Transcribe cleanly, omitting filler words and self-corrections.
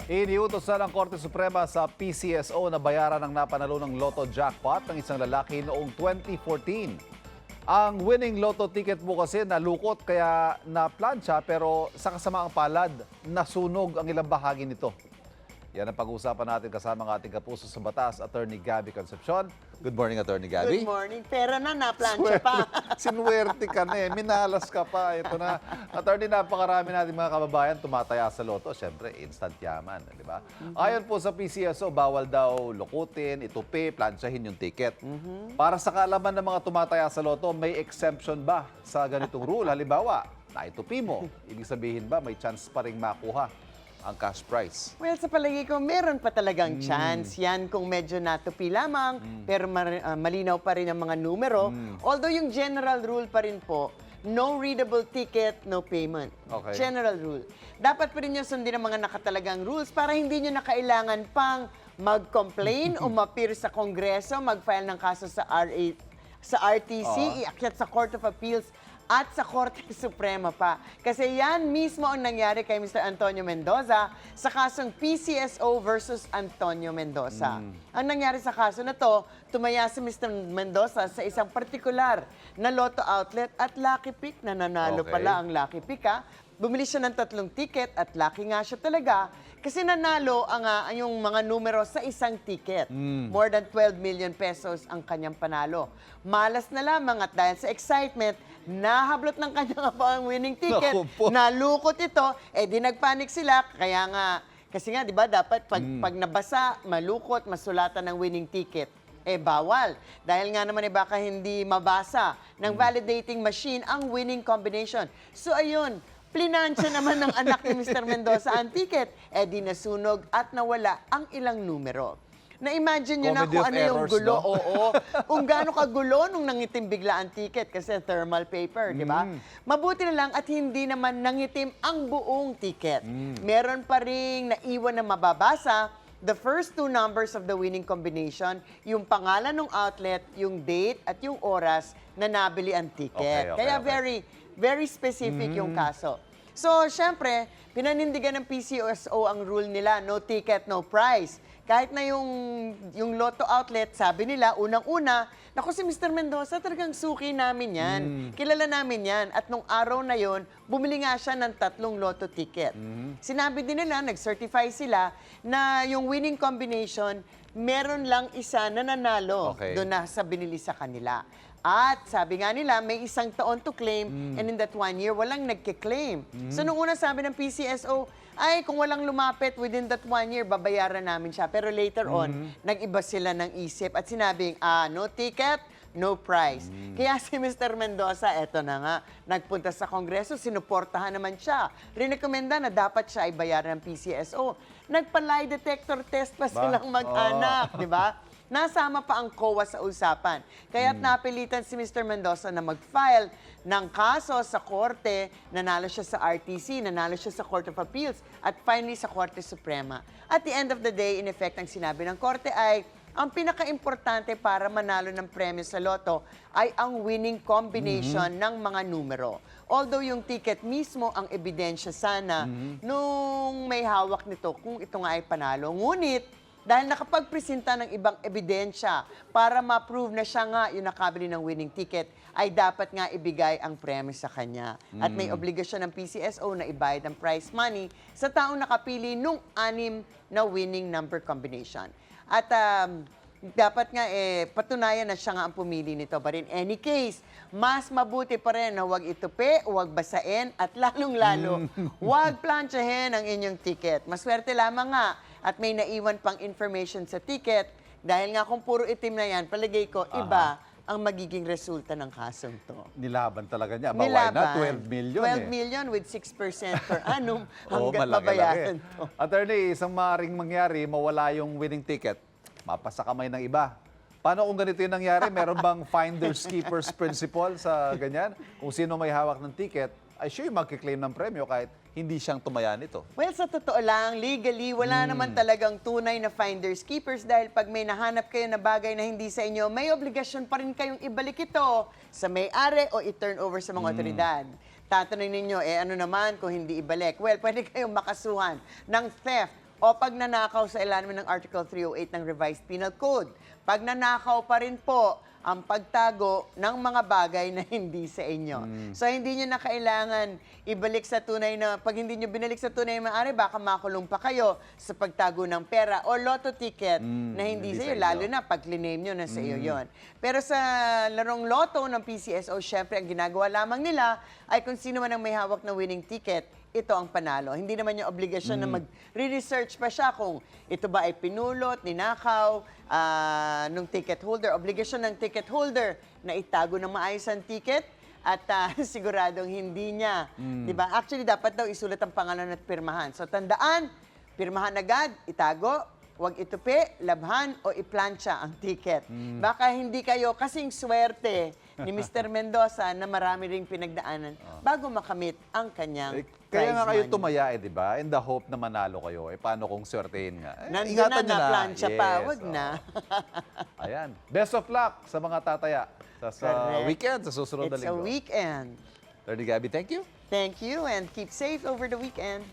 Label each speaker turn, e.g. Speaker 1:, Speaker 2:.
Speaker 1: Iniutos na ng Korte Suprema sa PCSO na bayaran ang napanalo ng Lotto jackpot ng isang lalaki noong 2014. Ang winning Lotto ticket mo kasi nalukot kaya na-plancha pero sa kasamaang palad, nasunog ang ilang bahagi nito. Yan ang pag-uusapan natin kasama ng ating kapuso sa batas, Attorney Gabby Concepcion. Good morning, Attorney Gabby.
Speaker 2: Good morning. Pera na, na-plancha pa.
Speaker 1: Sinuwerte ka na eh. Minalas ka pa. Ito na. Attorney, napakarami natin mga kababayan tumataya sa loto. Siyempre, instant yaman. Di ba? Ayon po sa PCSO, bawal daw lukutin, itupi, planchahin yung ticket. Para sa kaalaman ng mga tumataya sa loto, may exemption ba sa ganitong rule? Halimbawa, naitupi mo. Ibig sabihin ba, may chance pa rin makuha ang cash prize?
Speaker 2: Well, sa palagi ko, meron pa talagang chance. Yan kung medyo natupi lamang, pero malinaw pa rin ang mga numero. Although yung general rule pa rin po, no readable ticket, no payment.
Speaker 1: Okay.
Speaker 2: General rule. Dapat pa rin yung sundin ang mga nakatalagang rules para hindi nyo na kailangan pang mag-complain o ma-appear sa Kongreso, mag-file ng kaso sa RTC, iakyat sa Court of Appeals, at sa Korte Suprema pa. Kasi yan mismo ang nangyari kay Mr. Antonio Mendoza sa kasong PCSO versus Antonio Mendoza. Ang nangyari sa kaso na to, tumaya si Mr. Mendoza sa isang partikular na Lotto outlet at Lucky Pick. Nananalo pala ang Lucky Pick, ha? Bumili siya ng 3 ticket at lucky nga siya talaga kasi nanalo yung mga numero sa isang ticket. More than 12 million pesos ang kanyang panalo. Malas na lamang at dahil sa excitement, nahablot ng kanyang ang winning ticket, nalukot ito, di nagpanik sila. Kaya nga, kasi nga, di ba, dapat pag nabasa, malukot, masulatan ng winning ticket. Bawal. Dahil nga naman baka hindi mabasa ng validating machine ang winning combination. So, ayun, plinansya naman ng anak ni Mr. Mendoza ang ticket, di nasunog at nawala ang ilang numero. Na-imagine nyo na
Speaker 1: Comedy
Speaker 2: kung
Speaker 1: of
Speaker 2: ano yung
Speaker 1: errors,
Speaker 2: gulo.
Speaker 1: no?
Speaker 2: Oo. Kung gaano kagulo nung nangitim bigla ang ticket kasi thermal paper, di ba? Mabuti na lang at hindi naman nangitim ang buong ticket. Meron pa ring naiwan na mababasa the first 2 numbers of the winning combination, yung pangalan ng outlet, yung date at yung oras na nabili ang ticket. Kaya very specific yung kaso. So, syempre, pinanindigan ng PCSO ang rule nila, no ticket, no prize. Kahit na yung Lotto outlet, sabi nila, unang-una, naku si Mr. Mendoza, talagang suki namin yan. Kilala namin yan. At nung araw na yon, bumili nga siya ng 3 Lotto ticket. Sinabi din nila, nag-certify sila, na yung winning combination, meron lang isa na nanalo doon na sa binili sa kanila. At sabi nga nila, may 1 taon to claim and in that 1 year, walang nagkiklaim. So nung una sabi ng PCSO, ay kung walang lumapit within that 1 year, babayaran namin siya. Pero later on, nag-iba sila ng isip at sinabing, no ticket, no prize. Kaya si Mr. Mendoza, eto na nga, nagpunta sa Kongreso, sinuportahan naman siya. Rinekomenda na dapat siya ay bayaran ng PCSO. Nagpa-lie detector test pa silang mag-anak, di ba? Nasama pa ang COA sa usapan. Kaya't napilitan si Mr. Mendoza na mag-file ng kaso sa korte, nanalo siya sa RTC, nanalo siya sa Court of Appeals, at finally sa Korte Suprema. At the end of the day, in effect, ang sinabi ng korte ay, ang pinaka-importante para manalo ng premyo sa loto ay ang winning combination ng mga numero. Although yung ticket mismo ang ebidensya sana nung may hawak nito kung ito nga ay panalo. Ngunit, dahil nakapagpresenta ng ibang ebidensya para ma-prove na siya nga yung nakabili ng winning ticket, ay dapat nga ibigay ang premyo sa kanya. At may obligasyon ng PCSO na ibayad ang prize money sa taong nakapili nung 6 na winning number combination. At dapat nga patunayan na siya nga ang pumili nito. But in any case, mas mabuti pa rin na huwag itupi, huwag basain, at lalong-lalo, huwag planchahin ang inyong ticket. Maswerte lamang nga at may naiwan pang information sa ticket dahil nga kung puro itim na yan, palagay ko, iba ang magiging resulta ng kasong to.
Speaker 1: Nilaban talaga niya. Why na? 12 million
Speaker 2: 12 million with 6% per annum hanggang mabayaran to.
Speaker 1: Attorney, isang maaaring mangyari, mawala yung winning ticket, mapasa kamay ng iba. Paano kung ganito yung nangyari? Meron bang finders keepers principle sa ganyan? Kung sino may hawak ng ticket, ay sure magkiklaim ng premyo kahit hindi siyang tumaya nito.
Speaker 2: Well, sa totoo lang, legally, wala naman talagang tunay na finders keepers dahil pag may nahanap kayo na bagay na hindi sa inyo, may obligasyon pa rin kayong ibalik ito sa may-ari o i-turn over sa mga otoridad. Tatanungin ninyo, ano naman kung hindi ibalik? Well, pwede kayong makasuhan ng theft o pag nanakaw sa ilalim ng Article 308 ng Revised Penal Code. Pag nanakaw pa rin po ang pagtago ng mga bagay na hindi sa inyo. So, hindi nyo na kailangan ibalik sa tunay na, pag hindi nyo binalik sa tunay na maaari, baka makulong pa kayo sa pagtago ng pera o lotto ticket na hindi sa iyo, lalo na pag liname nyo na sa iyo yon. Pero sa larong lotto ng PCSO, syempre, ang ginagawa lamang nila ay kung sino man ang may hawak na winning ticket, ito ang panalo. Hindi naman yung obligasyon na mag-research pa siya kung ito ba ay pinulot, ninakaw, nung ticket holder. Obligasyon ng ticket holder na itago ng maayos ang ticket at siguradong hindi niya. Diba? Actually, dapat daw isulat ang pangalan at pirmahan. So, tandaan, pirmahan agad, itago, huwag itupi, labhan o iplansya ang ticket. Baka hindi kayo kasing swerte ni Mr. Mendoza na marami ring pinagdaanan bago makamit ang kanyang
Speaker 1: Kaya
Speaker 2: prize
Speaker 1: nga kayo
Speaker 2: money.
Speaker 1: tumaya di ba? In the hope na manalo kayo. Paano kung swertehin nga?
Speaker 2: Nandun
Speaker 1: ingatan
Speaker 2: na,
Speaker 1: nyo
Speaker 2: na-plansya pa,
Speaker 1: Yes,
Speaker 2: wag na.
Speaker 1: Ayan. Best of luck sa mga tataya sa
Speaker 2: Correct.
Speaker 1: weekend, sa susunod na
Speaker 2: It's a
Speaker 1: linggo.
Speaker 2: weekend.
Speaker 1: Attorney Gabby, thank you.
Speaker 2: Thank you and keep safe over the weekend.